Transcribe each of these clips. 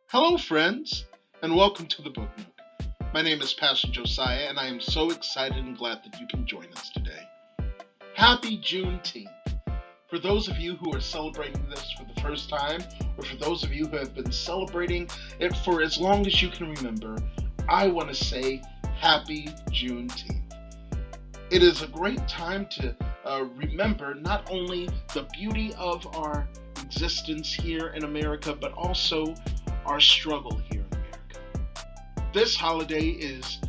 Hello, friends, and welcome to the Book Nook. My name is Pastor Josiah, and I am so excited and glad that you can join us today. Happy Juneteenth! For those of you who are celebrating this for the first time, or for those of you who have been celebrating it for as long as you can remember, I want to say Happy Juneteenth. It is a great time to remember not only the beauty of our existence here in America, but also our struggle here in America. This holiday is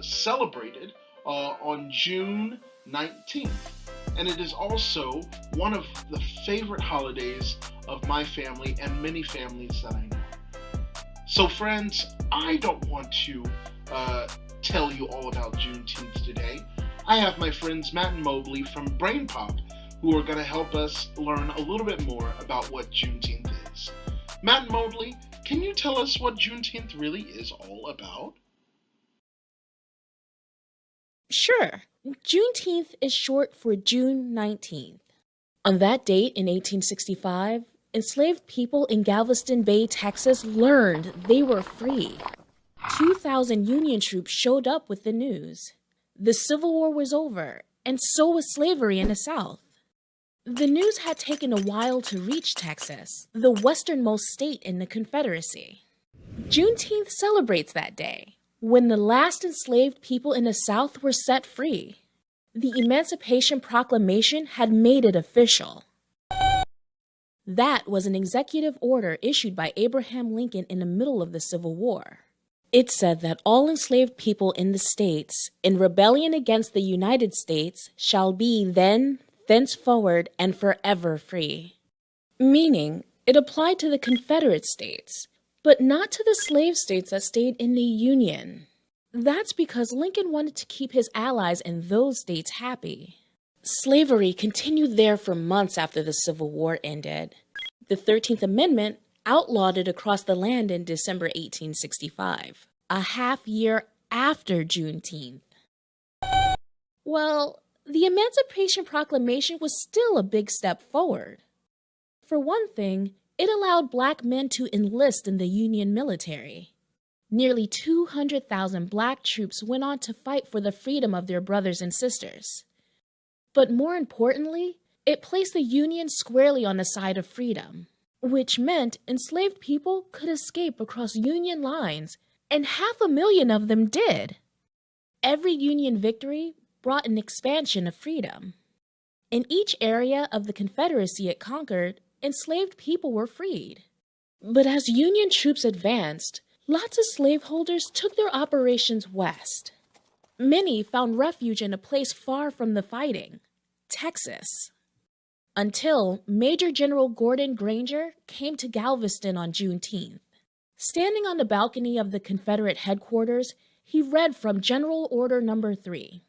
celebrated on June 19th, and it is also one of the favorite holidays of my family and many families that I know. So, friends, I don't want to tell you all about Juneteenth today. I have my friends Matt and Mobley from Brain Pop who are going to help us learn a little bit more about what Juneteenth is. Matt and Mobley, can you tell us what Juneteenth really is all about? Sure. Juneteenth is short for June 19th. On that date in 1865, enslaved people in Galveston Bay, Texas learned they were free. 2,000 Union troops showed up with the news. The Civil War was over, and so was slavery in the South. The news had taken a while to reach Texas, the westernmost state in the Confederacy. Juneteenth celebrates that day, when the last enslaved people in the South were set free. The Emancipation Proclamation had made it official. That was an executive order issued by Abraham Lincoln in the middle of the Civil War. It said that all enslaved people in the states, in rebellion against the United States, shall be then, thenceforward, and forever free. Meaning, it applied to the Confederate States, but not to the slave states that stayed in the Union. That's because Lincoln wanted to keep his allies in those states happy. Slavery continued there for months after the Civil War ended. The 13th Amendment outlawed it across the land in December 1865, a half year after Juneteenth. Well, the Emancipation Proclamation was still a big step forward. For one thing, it allowed black men to enlist in the Union military. Nearly 200,000 black troops went on to fight for the freedom of their brothers and sisters. But more importantly, it placed the Union squarely on the side of freedom, which meant enslaved people could escape across Union lines, and 500,000 of them did. Every Union victory brought an expansion of freedom. In each area of the Confederacy it conquered, enslaved people were freed. But as Union troops advanced, lots of slaveholders took their operations west. Many found refuge in a place far from the fighting, Texas. Until Major General Gordon Granger came to Galveston on Juneteenth. Standing on the balcony of the Confederate headquarters, he read from General Order No. 3.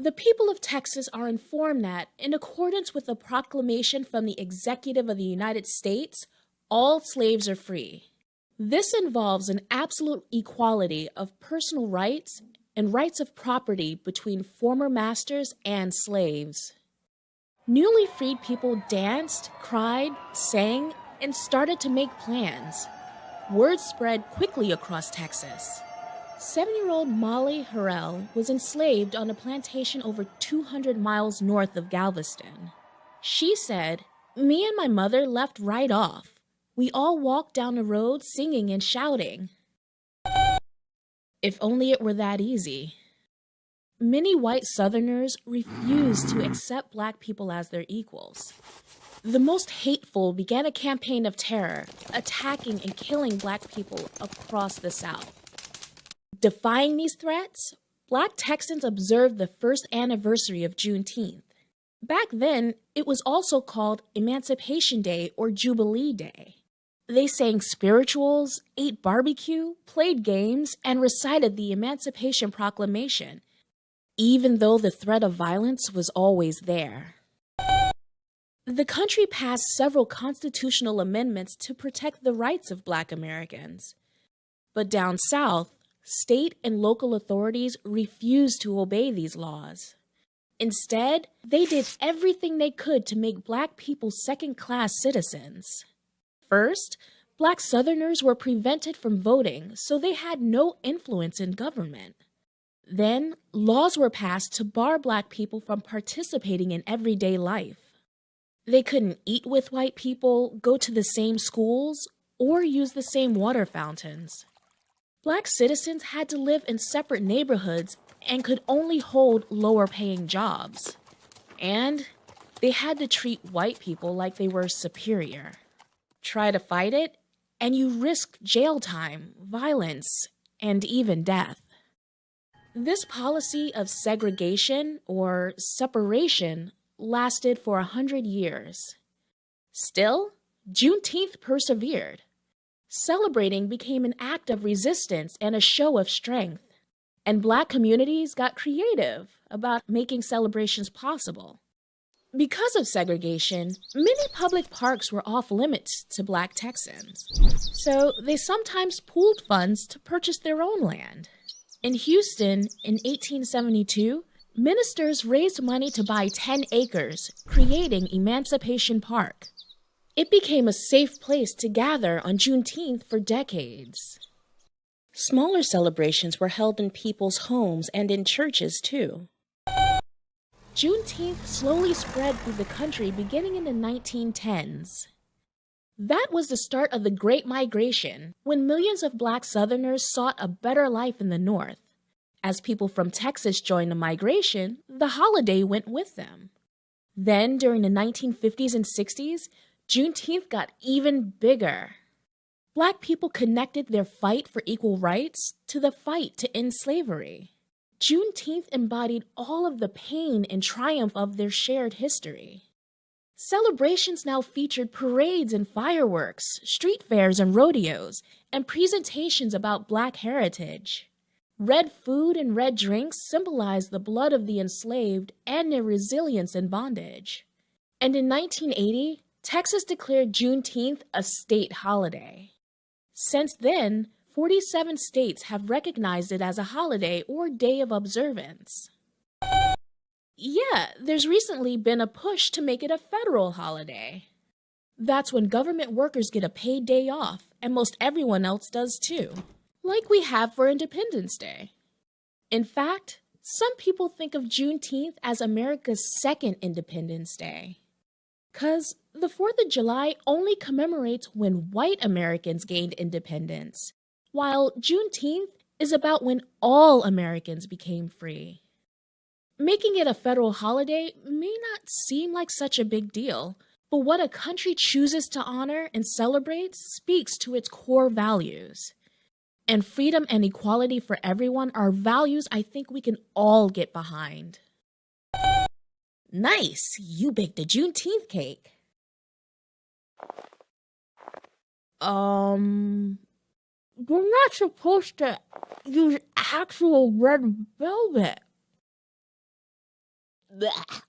The people of Texas are informed that, in accordance with the proclamation from the Executive of the United States, all slaves are free. This involves an absolute equality of personal rights and rights of property between former masters and slaves. Newly freed people danced, cried, sang, and started to make plans. Word spread quickly across Texas. 7-year-old Molly Harrell was enslaved on a plantation over 200 miles north of Galveston. She said, "Me and my mother left right off. We all walked down the road singing and shouting." If only it were that easy. Many white Southerners refused to accept black people as their equals. The most hateful began a campaign of terror, attacking and killing black people across the South. Defying these threats, black Texans observed the first anniversary of Juneteenth. Back then, it was also called Emancipation Day or Jubilee Day. They sang spirituals, ate barbecue, played games, and recited the Emancipation Proclamation, even though the threat of violence was always there. The country passed several constitutional amendments to protect the rights of black Americans. But down south, state and local authorities refused to obey these laws. Instead, they did everything they could to make black people second-class citizens. First, Black Southerners were prevented from voting, so they had no influence in government. Then, laws were passed to bar Black people from participating in everyday life. They couldn't eat with white people, go to the same schools, or use the same water fountains. Black citizens had to live in separate neighborhoods and could only hold lower-paying jobs. And they had to treat white people like they were superior. Try to fight it, and you risked jail time, violence, and even death. This policy of segregation, or separation, lasted for 100 years. Still, Juneteenth persevered. Celebrating became an act of resistance and a show of strength, and Black communities got creative about making celebrations possible. Because of segregation, many public parks were off limits to Black Texans, so they sometimes pooled funds to purchase their own land. In Houston, in 1872, ministers raised money to buy 10 acres, creating Emancipation Park. It became a safe place to gather on Juneteenth for decades. Smaller celebrations were held in people's homes and in churches, too. Juneteenth slowly spread through the country beginning in the 1910s. That was the start of the Great Migration, when millions of Black Southerners sought a better life in the North. As people from Texas joined the migration, the holiday went with them. Then, during the 1950s and 60s, Juneteenth got even bigger. Black people connected their fight for equal rights to the fight to end slavery. Juneteenth embodied all of the pain and triumph of their shared history. Celebrations now featured parades and fireworks, street fairs and rodeos, and presentations about Black heritage. Red food and red drinks symbolized the blood of the enslaved and their resilience in bondage. And in 1980, Texas declared Juneteenth a state holiday. Since then, 47 states have recognized it as a holiday or day of observance. Yeah, there's recently been a push to make it a federal holiday. That's when government workers get a paid day off, and most everyone else does too, like we have for Independence Day. In fact, some people think of Juneteenth as America's second Independence Day. 'Cause the 4th of July only commemorates when white Americans gained independence, while Juneteenth is about when all Americans became free. Making it a federal holiday may not seem like such a big deal, but what a country chooses to honor and celebrate speaks to its core values. And freedom and equality for everyone are values I think we can all get behind. Nice! You baked a Juneteenth cake. We're not supposed to use actual red velvet. Blech.